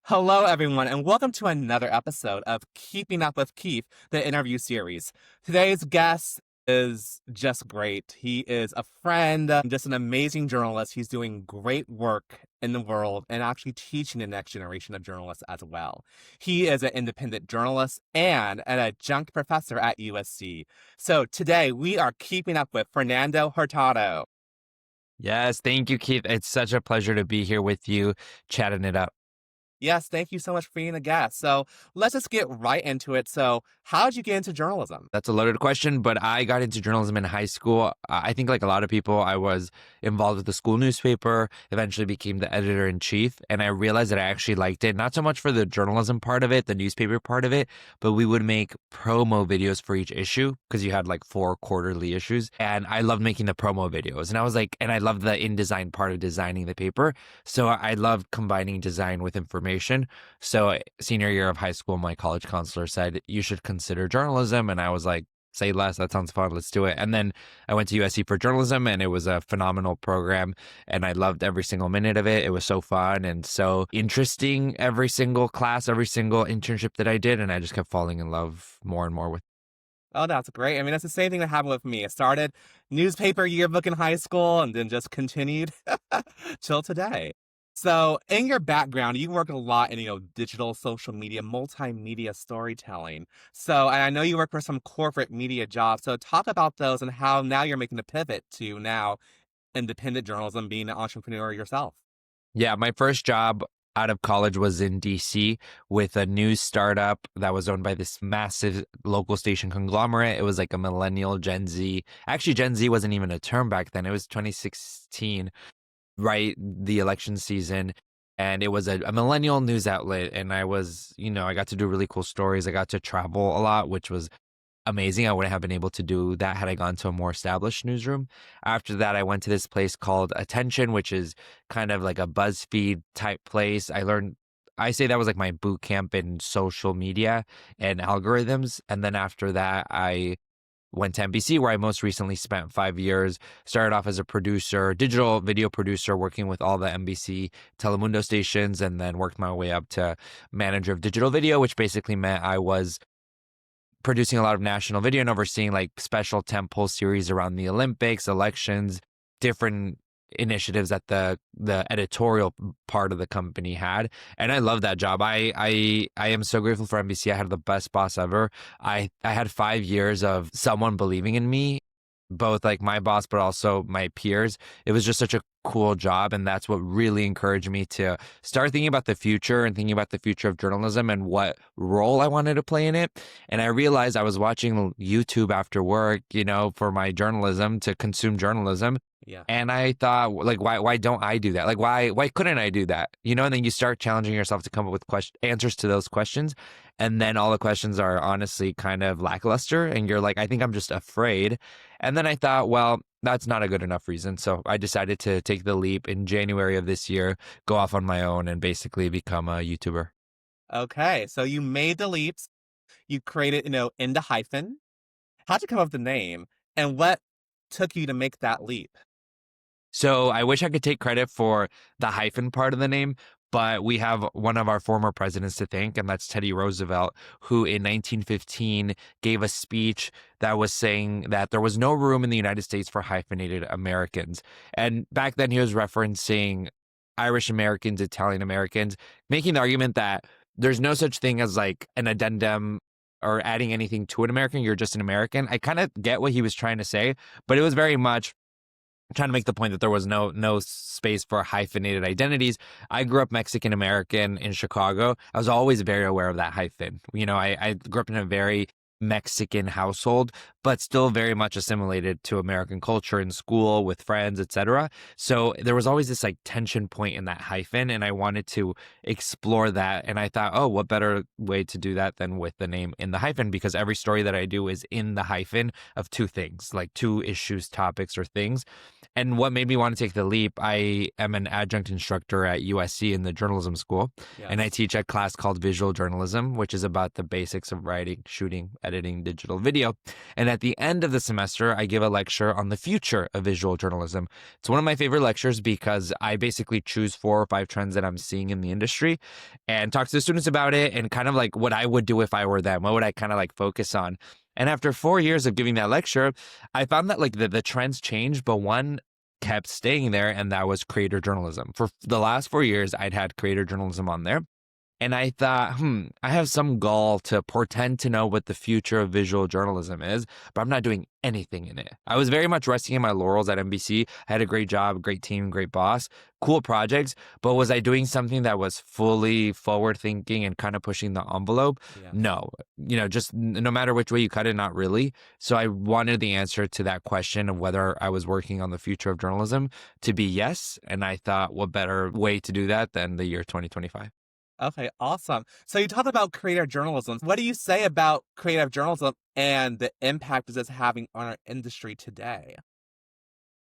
Hello, everyone, and welcome to another episode of Keeping Up with Keith, the interview series. Today's guest is just great. He is a friend, just an amazing journalist. He's doing great work in the world and actually teaching the next generation of journalists as well. He is an independent journalist and an adjunct professor at USC. So today we are keeping up with Fernando Hurtado. Yes, thank you, Keith. It's such a pleasure to be here with you, chatting it up. Yes, thank you so much for being a guest. So let's just get right into it. So, how did you get into journalism? That's a loaded question, but I got into journalism in high school. I think, like a lot of people, I was involved with the school newspaper, eventually became the editor in chief, and I realized that I actually liked it, not so much for the journalism part of it, the newspaper part of it, but we would make promo videos for each issue because you had like 4 quarterly issues. And I loved making the promo videos. And I was like, and I loved the InDesign part of designing the paper. So I loved combining design with information. So senior year of high school, my college counselor said, you should consider journalism. And I was like, say less, that sounds fun, let's do it. And then I went to USC for journalism, and it was a phenomenal program. And I loved every single minute of it. It was so fun and so interesting, every single class, every single internship that I did. And I just kept falling in love more and more with. Oh, that's great. I mean, that's the same thing that happened with me. I started newspaper yearbook in high school and then just continued till today. So, in your background, you work a lot in, digital, social media, multimedia storytelling. So, and I know you work for some corporate media jobs. So, talk about those and how now you're making the pivot to now independent journalism, being an entrepreneur yourself. Yeah, my first job out of college was in DC with a news startup that was owned by this massive local station conglomerate. It was like a millennial Gen Z. Actually, Gen Z wasn't even a term back then. It was 2016, right? The election season. And it was a millennial news outlet. And I got to do really cool stories. I got to travel a lot, which was amazing. I wouldn't have been able to do that had I gone to a more established newsroom. After that, I went to this place called Attention, which is kind of like a BuzzFeed type place. I say that was like my boot camp in social media and algorithms. And then after that, I went to NBC, where I most recently spent 5 years. Started off as a producer, digital video producer, working with all the NBC Telemundo stations, and then worked my way up to manager of digital video, which basically meant I was producing a lot of national video and overseeing like special tentpole series around the Olympics, elections, different initiatives that the editorial part of the company had. And I love that job. I am so grateful for NBC. I had the best boss ever. I had 5 years of someone believing in me, both like my boss, but also my peers. It was just such a cool job. And that's what really encouraged me to start thinking about the future and thinking about the future of journalism and what role I wanted to play in it. And I realized I was watching YouTube after work, for my journalism, to consume journalism. Yeah. And I thought, like, why don't I do that? Like, why couldn't I do that? And then you start challenging yourself to come up with answers to those questions. And then all the questions are honestly kind of lackluster. And you're like, I think I'm just afraid. And then I thought, well, that's not a good enough reason. So I decided to take the leap in January of this year, go off on my own, and basically become a YouTuber. Okay. So, you made the leaps, you created, in the hyphen. How'd you come up with the name? And what took you to make that leap? So I wish I could take credit for the hyphen part of the name, but we have one of our former presidents to thank, and that's Teddy Roosevelt, who in 1915 gave a speech that was saying that there was no room in the United States for hyphenated Americans. And back then he was referencing Irish Americans, Italian Americans, making the argument that there's no such thing as like an addendum or adding anything to an American. You're just an American. I kind of get what he was trying to say, but it was very much trying to make the point that there was no space for hyphenated identities. I grew up Mexican American in Chicago. I was always very aware of that hyphen. I grew up in a very Mexican household, but still very much assimilated to American culture in school with friends, etc. So there was always this like tension point in that hyphen, and I wanted to explore that. And I thought, oh, what better way to do that than with the name in the hyphen? Because every story that I do is in the hyphen of 2 things, like 2 issues, topics, or things. And what made me want to take the leap, I am an adjunct instructor at USC in the journalism school, and I Yes. teach a class called visual journalism, which is about the basics of writing, shooting, editing digital video. And at the end of the semester, I give a lecture on the future of visual journalism. It's one of my favorite lectures because I basically choose 4 or 5 trends that I'm seeing in the industry and talk to the students about it and kind of like what I would do if I were them. What would I kind of like focus on? And after 4 years of giving that lecture, I found that like the trends changed, but one kept staying there, and that was creator journalism. For the last 4 years, I'd had creator journalism on there. And I thought, I have some gall to pretend to know what the future of visual journalism is, but I'm not doing anything in it. I was very much resting in my laurels at NBC. I had a great job, great team, great boss, cool projects. But was I doing something that was fully forward thinking and kind of pushing the envelope? Yes. No, just no matter which way you cut it, not really. So I wanted the answer to that question of whether I was working on the future of journalism to be yes. And I thought, what better way to do that than the year 2025? Okay, awesome. So you talked about creative journalism. What do you say about creative journalism and the impact it's having on our industry today?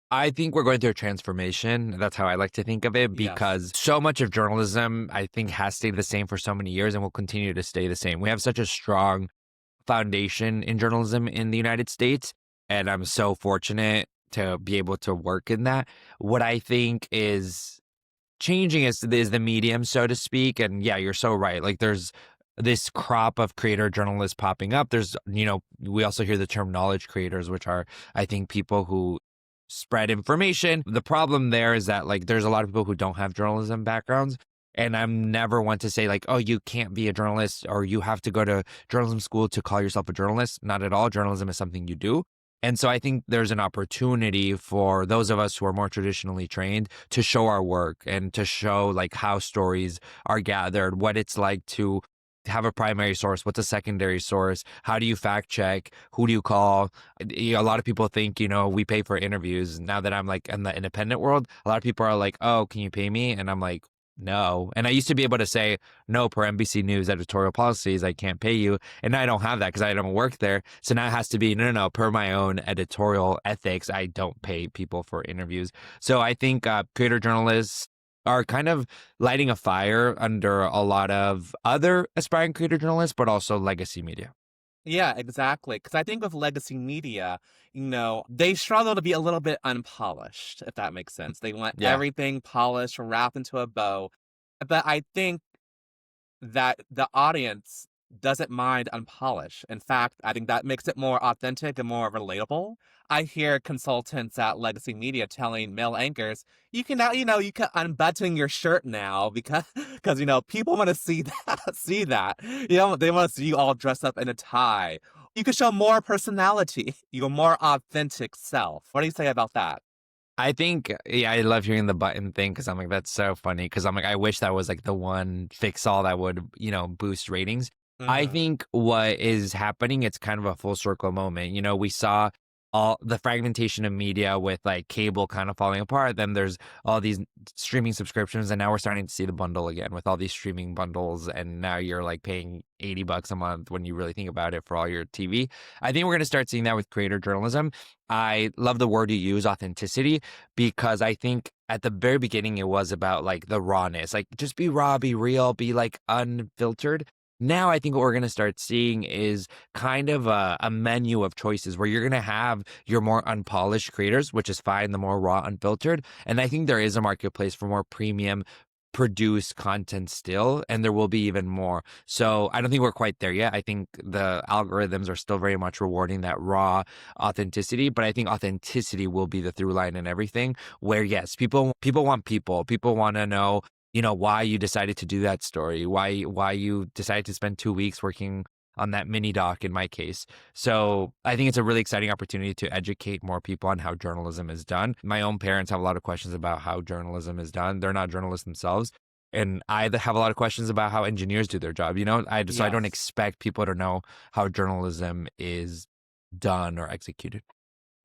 I think we're going through a transformation. That's how I like to think of it, Yes. because so much of journalism, I think, has stayed the same for so many years and will continue to stay the same. We have such a strong foundation in journalism in the United States, and I'm so fortunate to be able to work in that. What I think is changing is the medium, so to speak. And yeah, you're so right. Like there's this crop of creator journalists popping up. There's, we also hear the term knowledge creators, which are, I think, people who spread information. The problem there is that like there's a lot of people who don't have journalism backgrounds. And I'm never one to say like, oh, you can't be a journalist or you have to go to journalism school to call yourself a journalist. Not at all. Journalism is something you do. And so I think there's an opportunity for those of us who are more traditionally trained to show our work and to show like how stories are gathered, what it's like to have a primary source, what's a secondary source, how do you fact check, who do you call. A lot of people think, we pay for interviews. Now that I'm like in the independent world, a lot of people are like, oh, can you pay me? And I'm like, no. And I used to be able to say, no, per NBC News editorial policies, I can't pay you. And I don't have that because I don't work there. So now it has to be, no, per my own editorial ethics, I don't pay people for interviews. So I think creator journalists are kind of lighting a fire under a lot of other aspiring creator journalists, but also legacy media. Yeah, exactly. Because I think with legacy media, they struggle to be a little bit unpolished, if that makes sense. They want Yeah. everything polished, wrapped into a bow. But I think that the audience doesn't mind unpolished. In fact, I think that makes it more authentic and more relatable. I hear consultants at Legacy Media telling male anchors, you can now, you can unbutton your shirt now because people want to see that, see that. They want to see you all dressed up in a tie. You can show more personality, your more authentic self. What do you say about that? I think, yeah, I love hearing the button thing because I'm like, that's so funny. Because I'm like, I wish that was like the one fix all that would, boost ratings. I Hmm. think what is happening, it's kind of a full circle moment. We saw all the fragmentation of media with like cable kind of falling apart. Then there's all these streaming subscriptions. And now we're starting to see the bundle again with all these streaming bundles. And now you're like paying $80 a month when you really think about it for all your TV. I think we're going to start seeing that with creator journalism. I love the word you use, authenticity, because I think at the very beginning it was about like the rawness, like just be raw, be real, be like unfiltered. Now I think what we're going to start seeing is kind of a menu of choices where you're going to have your more unpolished creators, which is fine, the more raw, unfiltered. And I think there is a marketplace for more premium produce content still, and there will be even more. So I don't think we're quite there yet. I think the algorithms are still very much rewarding that raw authenticity, but I think authenticity will be the through line in everything, where yes, people want people want to know, why you decided to do that story, why you decided to spend 2 weeks working on that mini doc in my case. So I think it's a really exciting opportunity to educate more people on how journalism is done. My own parents have a lot of questions about how journalism is done. They're not journalists themselves. And I have a lot of questions about how engineers do their job. So I don't Yes. expect people to know how journalism is done or executed.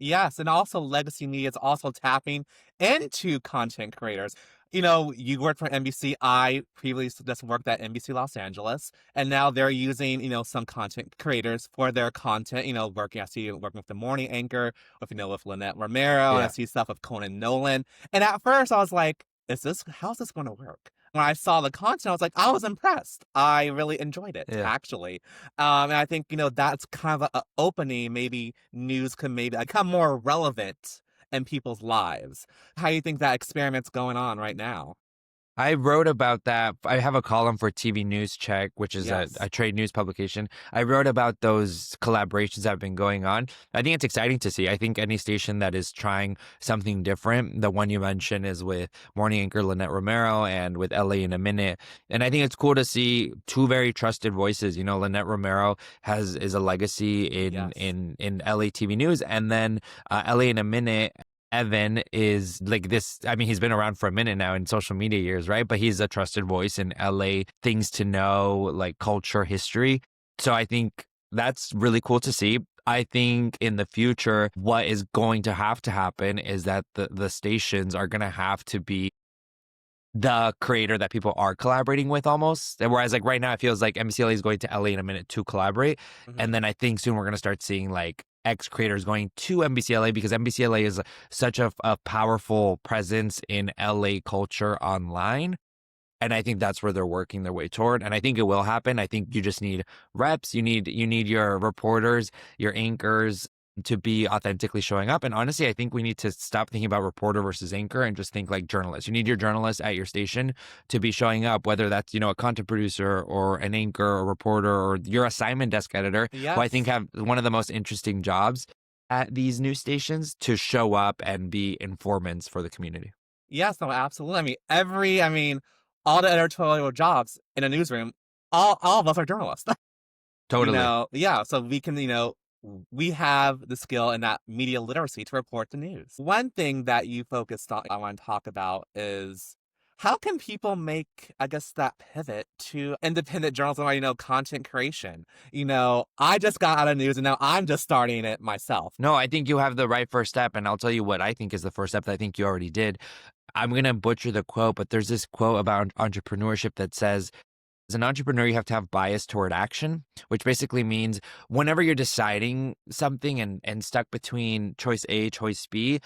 Yes, and also legacy media is also tapping into content creators. You work for NBC. I previously just worked at NBC Los Angeles, and now they're using, some content creators for their content. I see you working with the morning anchor, with Lynette Romero, and I Yeah. see stuff with Conan Nolan. And at first I was like, how's this going to work? when I saw the content, I was like, I was impressed. I really enjoyed it, Yeah. actually. And I think, that's kind of a opening. Maybe news can maybe become more relevant in people's lives. How do you think that experiment's going on right now? I wrote about that. I have a column for TV News Check, which is a Yes. trade news publication. I wrote about those collaborations that have been going on. I think it's exciting to see. I think any station that is trying something different, the one you mentioned is with morning anchor Lynette Romero and with LA in a Minute. And I think it's cool to see two very trusted voices. Lynette Romero is a legacy in Yes. LA TV News, and then LA in a Minute. Evan is like this. I mean, he's been around for a minute now in social media years, right? But he's a trusted voice in LA, things to know, like culture, history. So I think that's really cool to see. I think in the future, what is going to have to happen is that the stations are going to have to be the creator that people are collaborating with almost. And whereas like right now, it feels like MCLA is going to LA in a minute to collaborate. Hmm. And then I think soon we're going to start seeing like ex creators going to NBCLA because NBCLA is such a powerful presence in LA culture online. And I think that's where they're working their way toward. And I think it will happen. I think you just need reps. You need your reporters, your anchors to be authentically showing up. And honestly, I think we need to stop thinking about reporter versus anchor and just think like journalist. You need your journalist at your station to be showing up, whether that's, a content producer or an anchor or reporter or your assignment desk editor, who I think Yes. have one of the most interesting jobs at these news stations to show up and be informants for the community. Yes, no, absolutely. I mean, all the editorial jobs in a newsroom, all of us are journalists. Totally. Yeah, so we can, we have the skill and that media literacy to report the news. One thing that you focused on, I want to talk about is how can people make, I guess, that pivot to independent journalism or, content creation? I just got out of news and now I'm just starting it myself. No, I think you have the right first step. And I'll tell you what I think is the first step that I think you already did. I'm going to butcher the quote, but there's this quote about entrepreneurship that says, as an entrepreneur, you have to have bias toward action, which basically means whenever you're deciding something and stuck between choice A, choice B,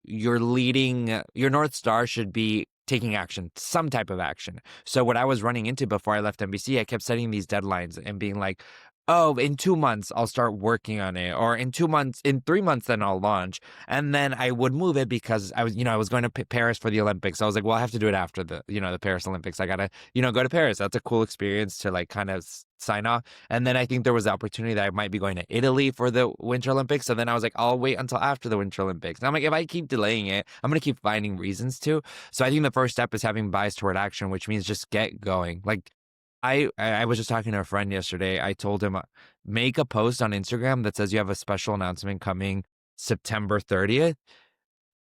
your North Star should be taking action, some type of action. So what I was running into before I left NBC, I kept setting these deadlines and being like, oh, in 2 months, I'll start working on it. Or in 2 months, in 3 months, then I'll launch. And then I would move it because I was going to Paris for the Olympics. So I was like, well, I have to do it after the Paris Olympics. I got to, go to Paris. That's a cool experience to like kind of sign off. And then I think there was the opportunity that I might be going to Italy for the Winter Olympics. So then I was like, I'll wait until after the Winter Olympics. And I'm like, if I keep delaying it, I'm going to keep finding reasons to. So I think the first step is having bias toward action, which means just get going. Like I was just talking to a friend yesterday. I told him, make a post on Instagram that says you have a special announcement coming September 30th.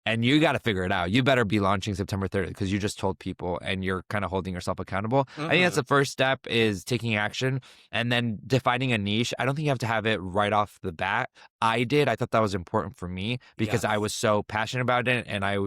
And you got to figure it out. You better be launching September 30th because you just told people and you're kind of holding yourself accountable. I think that's Hmm. the first step is taking action and then defining a niche. I don't think you have to have it right off the bat. I did. I thought that was important for me because I Yes. was so passionate about it and I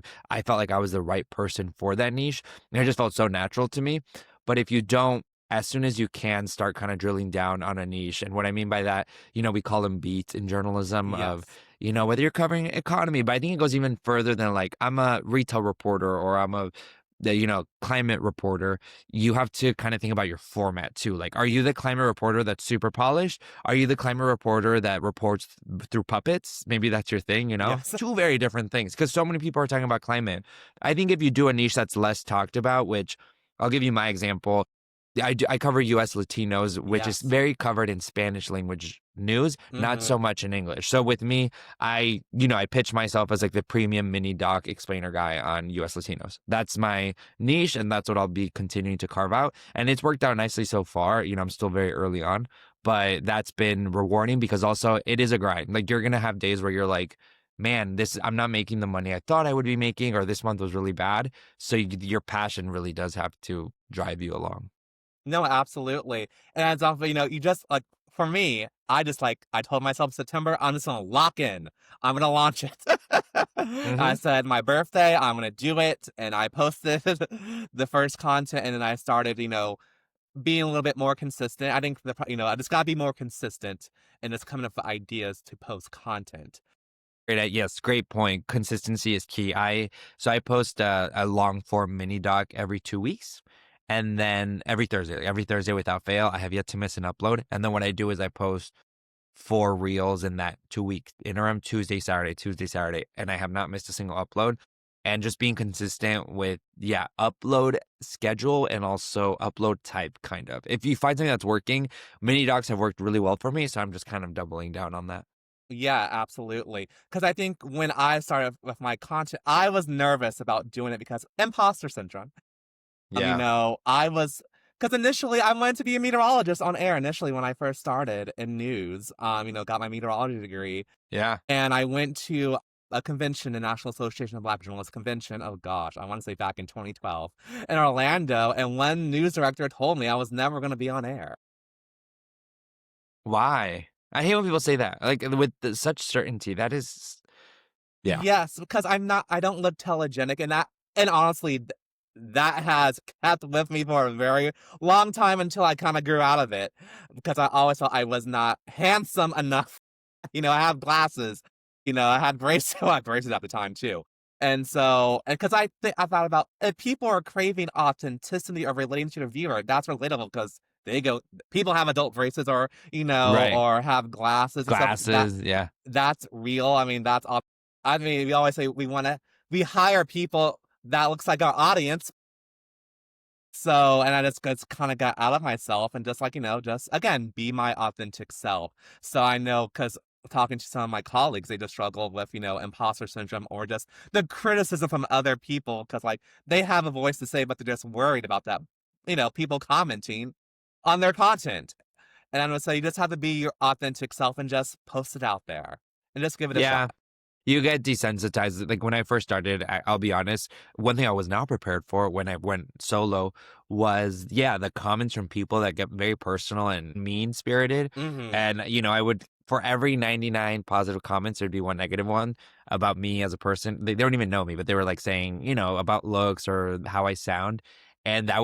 felt like I was the right person for that niche. And it just felt so natural to me. But if you don't, as soon as you can start kind of drilling down on a niche. And what I mean by that, we call them beats in journalism of, Yes. whether you're covering economy, but I think it goes even further than like I'm a retail reporter or I'm the climate reporter. You have to kind of think about your format too. Like, are you the climate reporter that's super polished? Are you the climate reporter that reports through puppets? Maybe that's your thing. Yes. Two very different things because so many people are talking about climate. I think if you do a niche that's less talked about, which I'll give you my example. I cover U.S. Latinos, which is Yes. very covered in Spanish language news, not Hmm. so much in English. So with me, I pitch myself as like the premium mini doc explainer guy on U.S. Latinos. That's my niche, and that's what I'll be continuing to carve out. And it's worked out nicely so far. I'm still very early on, but that's been rewarding because also it is a grind. Like you're gonna have days where you're like, man, I'm not making the money I thought I would be making, or this month was really bad. So your passion really does have to drive you along. No, absolutely. And it's also, you just like for me, I told myself September, I'm just gonna lock in. I'm gonna launch it. I Hmm. said my birthday, I'm gonna do it. And I posted the first content and then I started, being a little bit more consistent. I think I just gotta be more consistent and just coming up with ideas to post content. Yes, great point. Consistency is key. I post a long form mini doc every 2 weeks, and then every Thursday without fail. I have yet to miss an upload. And then what I do is I post 4 reels in that 2 week interim, Tuesday, Saturday, and I have not missed a single upload. And just being consistent with upload schedule and also upload type, kind of. If you find something that's working, mini docs have worked really well for me, so I'm just kind of doubling down on that. Yeah, absolutely. Because I think when I started with my content, I was nervous about doing it because imposter syndrome. Yeah. I was because initially I wanted to be a meteorologist on air initially when I first started in news. Got my meteorology degree, Yeah. and I went to a convention, the National Association of Black Journalists convention. Oh gosh, I want to say back in 2012 in Orlando, and one news director told me I was never going to be on air. Why? I hate when people say that. Like with such certainty. That is, yeah. Yes, because I don't look telegenic, and honestly, that has kept with me for a very long time until I kind of grew out of it, because I always felt I was not handsome enough. I have glasses. I had braces. I had braces at the time too, and so, and because I thought about if people are craving authenticity or relating to the viewer, that's relatable because they go, people have adult braces or Right. or have glasses and stuff. Glasses. Yeah. That's real. We always say we hire people that looks like our audience. So, and I just kind of got out of myself and just just again, be my authentic self. So I know because talking to some of my colleagues, they just struggle with, imposter syndrome or just the criticism from other people because they have a voice to say, but they're just worried about that, people commenting on their content. And I'm gonna say you just have to be your authentic self and just post it out there and just give it a Yeah. shot. You get desensitized. Like when I first started, I'll be honest, one thing I was not prepared for when I went solo was, the comments from people that get very personal and mean spirited. Mm-hmm. And, I would, for every 99 positive comments, there'd be one negative one about me as a person. They don't even know me, but they were like saying, about looks or how I sound. And that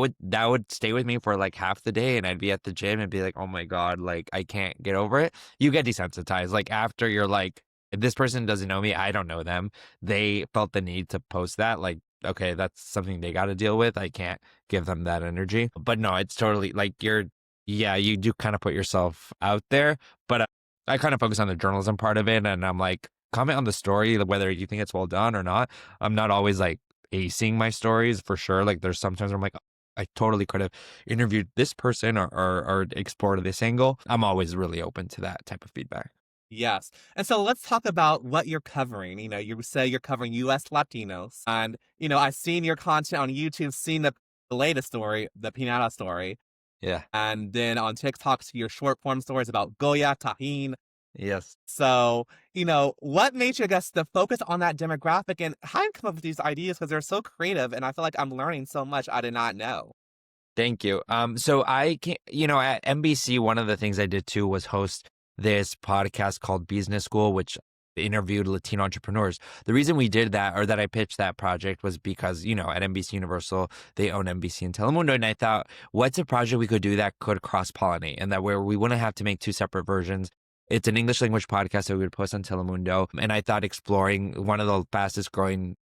would stay with me for like half the day. And I'd be at the gym and be like, oh my God, like I can't get over it. You get desensitized. Like after you're like, if this person doesn't know me, I don't know them. They felt the need to post that. Like, okay, that's something they got to deal with. I can't give them that energy. But no, it's totally like you do kind of put yourself out there. But I kind of focus on the journalism part of it. And I'm like, comment on the story, whether you think it's well done or not. I'm not always like acing my stories for sure. Like, there's sometimes where I'm like, I totally could have interviewed this person or explored this angle. I'm always really open to that type of feedback. Yes. And so let's talk about what you're covering. You say you're covering US Latinos. And, I've seen your content on YouTube, seen the latest story, the Pinata story. Yeah. And then on TikTok, see your short form stories about Goya, Tajín. Yes. So, what made you, I guess, to focus on that demographic and how you come up with these ideas? Because they're so creative. And I feel like I'm learning so much I did not know. Thank you. So I can, at NBC, one of the things I did too was host this podcast called Business School, which interviewed Latino entrepreneurs. The reason we did that, or that I pitched that project, was because, at NBC Universal, they own NBC and Telemundo. And I thought, what's a project we could do that could cross pollinate and that where we wouldn't have to make two separate versions? It's an English language podcast that we would post on Telemundo. And I thought exploring one of the fastest growing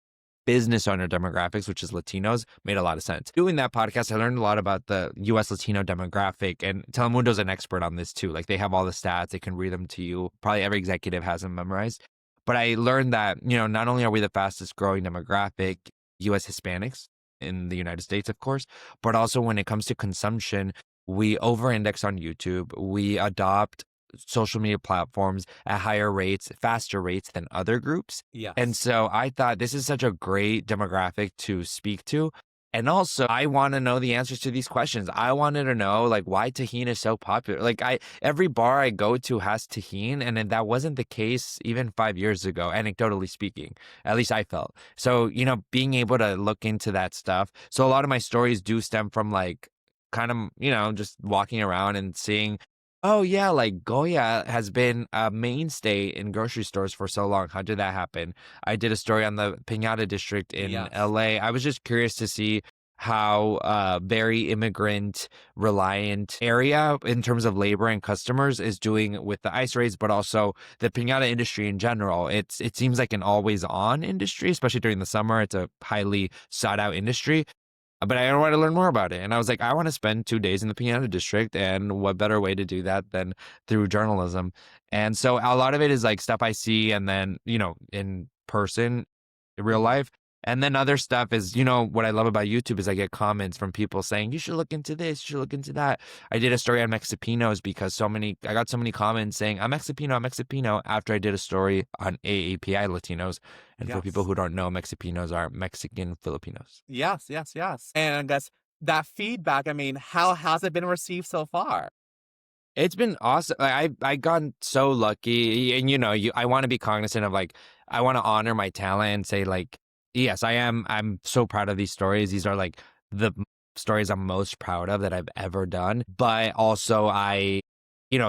business owner demographics, which is Latinos, made a lot of sense. Doing that podcast, I learned a lot about the US Latino demographic, and Telemundo's an expert on this too. Like they have all the stats, they can read them to you. Probably every executive has them memorized. But I learned that, not only are we the fastest growing demographic, US Hispanics in the United States, of course, but also when it comes to consumption, we over index on YouTube. We adopt social media platforms at higher rates, faster rates than other groups. And Yes. so I thought this is such a great demographic to speak to. And also, I want to know the answers to these questions. I wanted to know like why tahini is so popular. Like every bar I go to has tahini, and then that wasn't the case even 5 years ago, anecdotally speaking. At least I felt. So, being able to look into that stuff. So a lot of my stories do stem from like kind of, just walking around and seeing, oh yeah, like Goya has been a mainstay in grocery stores for so long. How did that happen? I did a story on the Piñata district in Yes. LA. I was just curious to see how very immigrant reliant area in terms of labor and customers is doing with the ice raids, but also the piñata industry in general. It seems like an always on industry, especially during the summer. It's a highly sought out industry. But I want to learn more about it. And I was like, I want to spend 2 days in the piano district. And what better way to do that than through journalism? And so a lot of it is like stuff I see and then, in person, in real Mhm. life. And then other stuff is, what I love about YouTube is I get comments from people saying, you should look into this, you should look into that. I did a story on Mexipinos because I got so many comments saying, I'm Mexipino, after I did a story on AAPI Latinos. And for people Yes. who don't know, Mexipinos are Mexican Filipinos. Yes, yes, yes. And I guess that feedback, I mean, how has it been received so far? It's been awesome. I gotten so lucky, and I want to be cognizant of like I want to honor my talent and say like, yes, I am. I'm so proud of these stories. These are like the stories I'm most proud of that I've ever done. But also,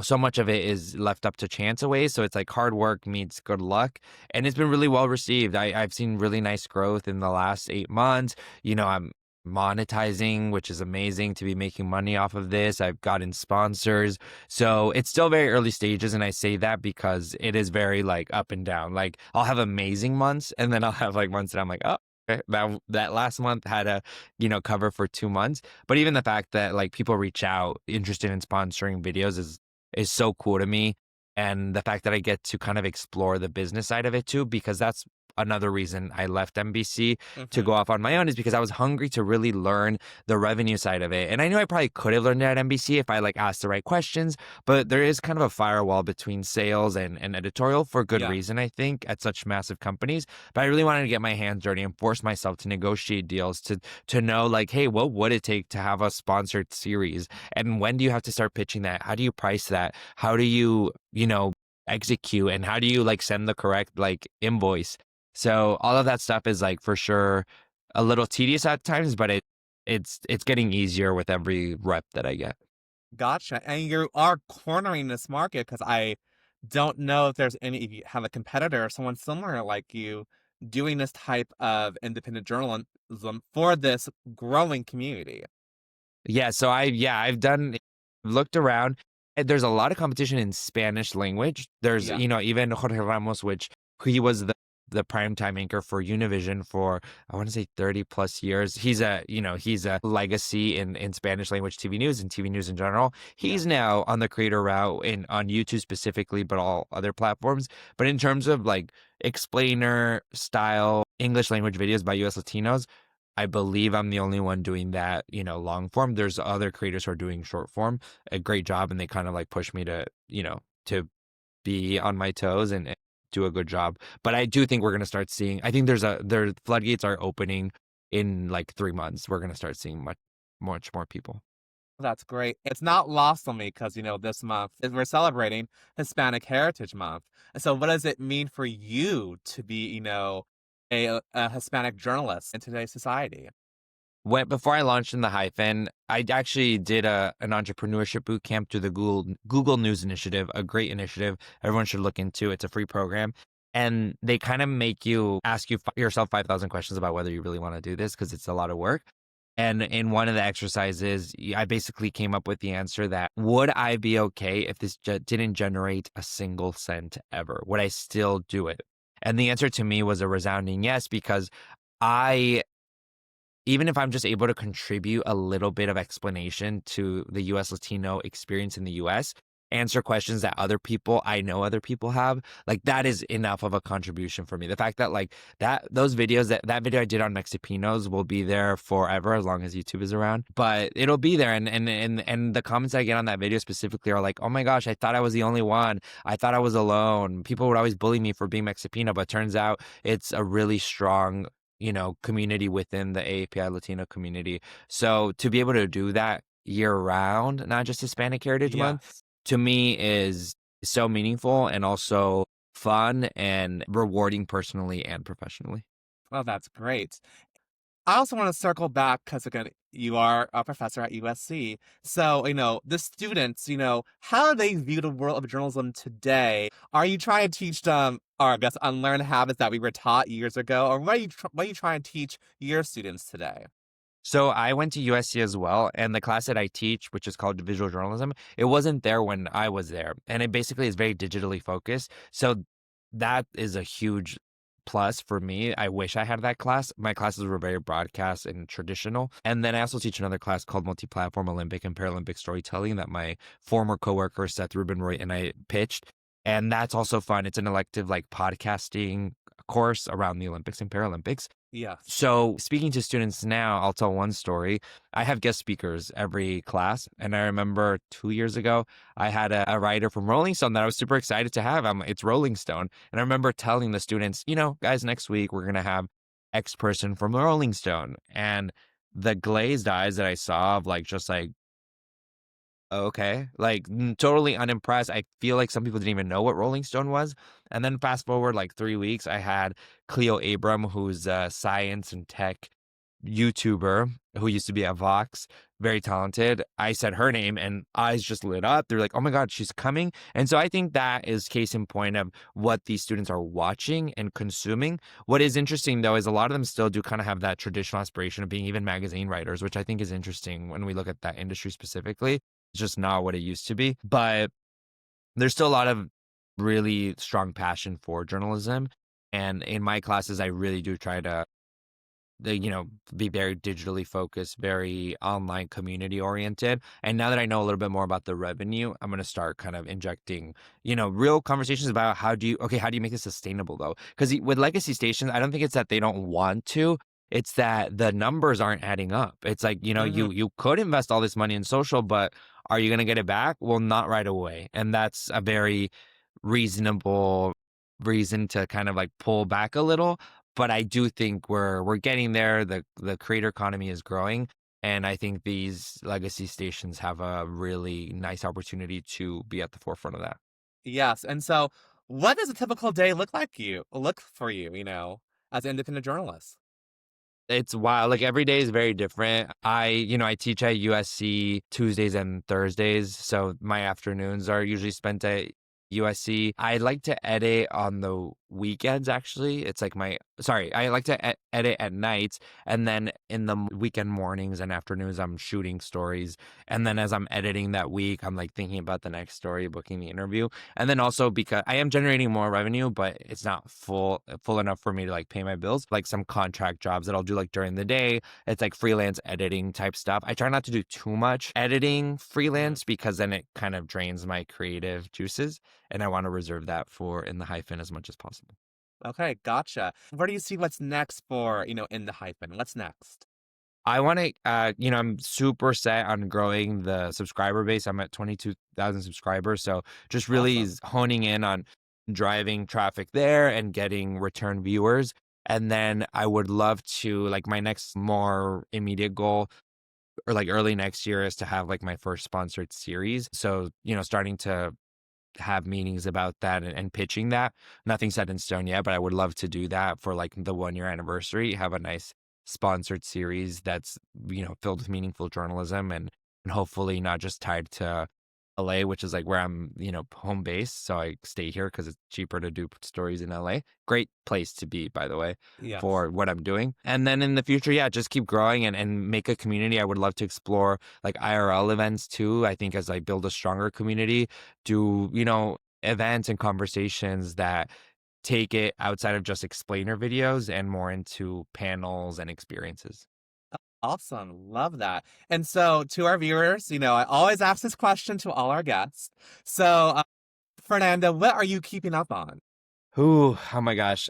so much of it is left up to chance away. So it's like hard work meets good luck, and it's been really well received. I've seen really nice growth in the last 8 months. I'm monetizing, which is amazing to be making money off of this. I've gotten sponsors. So it's still very early stages. And I say that because it is very like up and down. Like I'll have amazing months and then I'll have like months that I'm like, oh, okay, that last month had a, cover for 2 months. But even the fact that like people reach out interested in sponsoring videos is so cool to me. And the fact that I get to kind of explore the business side of it too, because that's another reason I left NBC to go Mhm. off on my own is because I was hungry to really learn the revenue side of it. And I knew I probably could have learned it at NBC if I like asked the right questions, but there is kind of a firewall between sales and editorial for good Yeah. reason, I think, at such massive companies. But I really wanted to get my hands dirty and force myself to negotiate deals to know like, hey, what would it take to have a sponsored series? And when do you have to start pitching that? How do you price that? How do you execute and how do you like send the correct like invoice? So all of that stuff is like for sure a little tedious at times, but it's getting easier with every rep that I get. Gotcha. And you are cornering this market because I don't know if there's any, if you have a competitor or someone similar like you doing this type of independent journalism for this growing community. Yeah, so I've done looked around. And there's a lot of competition in Spanish language. There's, Yeah. even Jorge Ramos, which he was the primetime anchor for Univision for I want to say 30 plus years. He's a legacy in Spanish language TV news and TV news in general. Yeah. He's now on the creator route in on YouTube specifically, but all other platforms. But in terms of like explainer style English language videos by US Latinos, I believe I'm the only one doing that, long form. There's other creators who are doing short form a great job and they kind of like push me to be on my toes and do a good job. But I do think we're going to start seeing, I think their floodgates are opening in like 3 months. We're going to start seeing much more people. That's great. It's not lost on me because, this month we're celebrating Hispanic Heritage Month. And so, what does it mean for you to be, a Hispanic journalist in today's society? Before I launched in the hyphen, I actually did an entrepreneurship boot camp through the Google News Initiative, a great initiative everyone should look into. It's a free program, and they kind of make you ask yourself 5,000 questions about whether you really want to do this because it's a lot of work. And in one of the exercises, I basically came up with the answer that would I be okay if this didn't generate a single cent ever? Would I still do it? And the answer to me was a resounding yes because I even if I'm just able to contribute a little bit of explanation to the US Latino experience in the US, answer questions that I know other people have, like that is enough of a contribution for me. The fact that like those videos that video I did on Mexipinos will be there forever as long as YouTube is around. But it'll be there and the comments I get on that video specifically are like, "Oh my gosh, I thought I was the only one. I thought I was alone." People would always bully me for being Mexipino, but turns out it's a really strong community within the AAPI Latino community. So to be able to do that year round, not just Hispanic Heritage Month, Yes. to me is so meaningful and also fun and rewarding personally and professionally. Well, that's great. I also want to circle back because, again, you are a professor at USC. So, the students, how do they view the world of journalism today? Are you trying to teach them, or I guess, unlearn habits that we were taught years ago? Or what are you trying to teach your students today? So I went to USC as well, and the class that I teach, which is called visual journalism, it wasn't there when I was there, and it basically is very digitally focused. So that is a huge plus for me. I wish I had that class. My classes were very broadcast and traditional. And then I also teach another class called multi-platform Olympic and Paralympic storytelling that my former coworker Seth Rubinroy and I pitched. And that's also fun. It's an elective like podcasting course around the Olympics and Paralympics. Yes. So, speaking to students now, I'll tell one story. I have guest speakers every class. And I remember 2 years ago, I had a writer from Rolling Stone that I was super excited to have. It's Rolling Stone. And I remember telling the students, guys, next week we're going to have X person from Rolling Stone. And the glazed eyes that I saw of like, just like, okay. Like, totally unimpressed. I feel like some people didn't even know what Rolling Stone was. And then fast forward like 3 weeks, I had Cleo Abram, who's a science and tech YouTuber who used to be at Vox, very talented. I said her name and eyes just lit up. They're like, oh my God, she's coming. And so I think that is case in point of what these students are watching and consuming. What is interesting though is a lot of them still do kind of have that traditional aspiration of being even magazine writers, which I think is interesting when we look at that industry specifically. It's just not what it used to be. But there's still a lot of really strong passion for journalism. And in my classes, I really do try to be very digitally focused, very online community oriented. And now that I know a little bit more about the revenue, I'm going to start kind of injecting, real conversations about how do you make this sustainable though? Because with legacy stations, I don't think it's that they don't want to. It's that the numbers aren't adding up. It's like, Hmm. you could invest all this money in social, but are you going to get it back? Well, not right away. And that's a very reasonable reason to kind of like pull back a little, but I do think we're getting there. The creator economy is growing, and I think these legacy stations have a really nice opportunity to be at the forefront of that. Yes. And so, what does a typical day look for you, as an independent journalist? It's wild. Like every day is very different. I teach at USC Tuesdays and Thursdays, so my afternoons are usually spent at USC. I like to edit on the weekends actually. It's like I like to edit at nights, and then in the weekend mornings and afternoons I'm shooting stories. And then as I'm editing that week, I'm like thinking about the next story, booking the interview. And then also because I am generating more revenue, but it's not full enough for me to like pay my bills. Like some contract jobs that I'll do like during the day, it's like freelance editing type stuff. I try not to do too much editing Mhm. freelance because then it kind of drains my creative juices, and I want to reserve that for in the hyphen as much as possible. Okay, gotcha. Where do you see what's next for, in the hyphen? What's next? I want to, I'm super set on growing the subscriber base. I'm at 22,000 subscribers. So just really Awesome. honing in on driving traffic there and getting return viewers. And then I would love to, like, my next more immediate goal or like early next year is to have like my first sponsored series. So, starting to have meetings about that and pitching that. Nothing set in stone yet, but I would love to do that for like the 1 year anniversary. Have a nice sponsored series that's filled with meaningful journalism and hopefully not just tied to LA, which is like where I'm home base. So I stay here because it's cheaper to do stories in LA. Great place to be, by the way, Yes. for what I'm doing. And then in the future, yeah, just keep growing and make a community. I would love to explore like IRL events too. I think as I build a stronger community, do, events and conversations that take it outside of just explainer videos and more into panels and experiences. Awesome. Love that. And so, to our viewers, I always ask this question to all our guests. So, Fernanda, what are you keeping up on? Ooh, oh my gosh.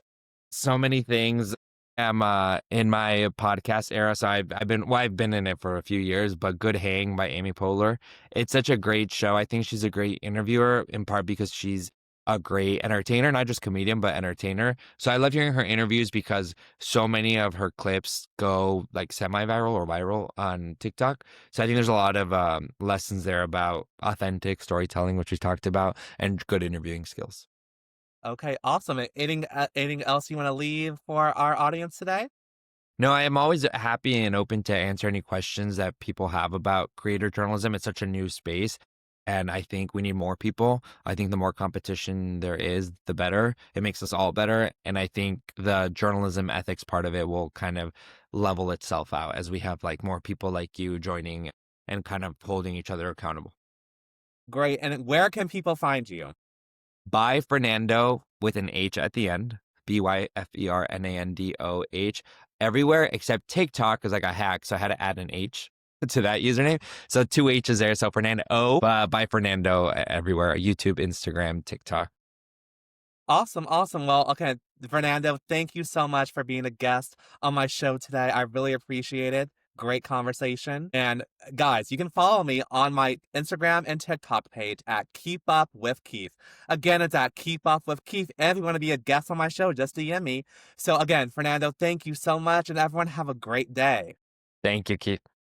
So many things. I'm in my podcast era, so I've been in it for a few years, but Good Hang by Amy Poehler. It's such a great show. I think she's a great interviewer in part because she's a great entertainer, not just comedian, but entertainer. So I love hearing her interviews because so many of her clips go like semi-viral or viral on TikTok. So I think there's a lot of lessons there about authentic storytelling, which we talked about, and good interviewing skills. Okay, awesome. Anything else you want to leave for our audience today? No, I am always happy and open to answer any questions that people have about creator journalism. It's such a new space. And I think we need more people. I think the more competition there is, the better. It makes us all better. And I think the journalism ethics part of it will kind of level itself out as we have like more people like you joining and kind of holding each other accountable. Great. And where can people find you? By Fernando with an H at the end. ByFernandoh. Everywhere except TikTok because I got hacked, so I had to add an H to that username. So two H's there. So Fernando by Fernando everywhere. YouTube, Instagram, TikTok. Awesome, awesome. Well, okay, Fernando, thank you so much for being a guest on my show today. I really appreciate it. Great conversation. And guys, you can follow me on my Instagram and TikTok page at Keep Up with Keith. Again, it's at Keep Up with Keith. And if you want to be a guest on my show, just DM me. So again, Fernando, thank you so much, and everyone have a great day. Thank you, Keith.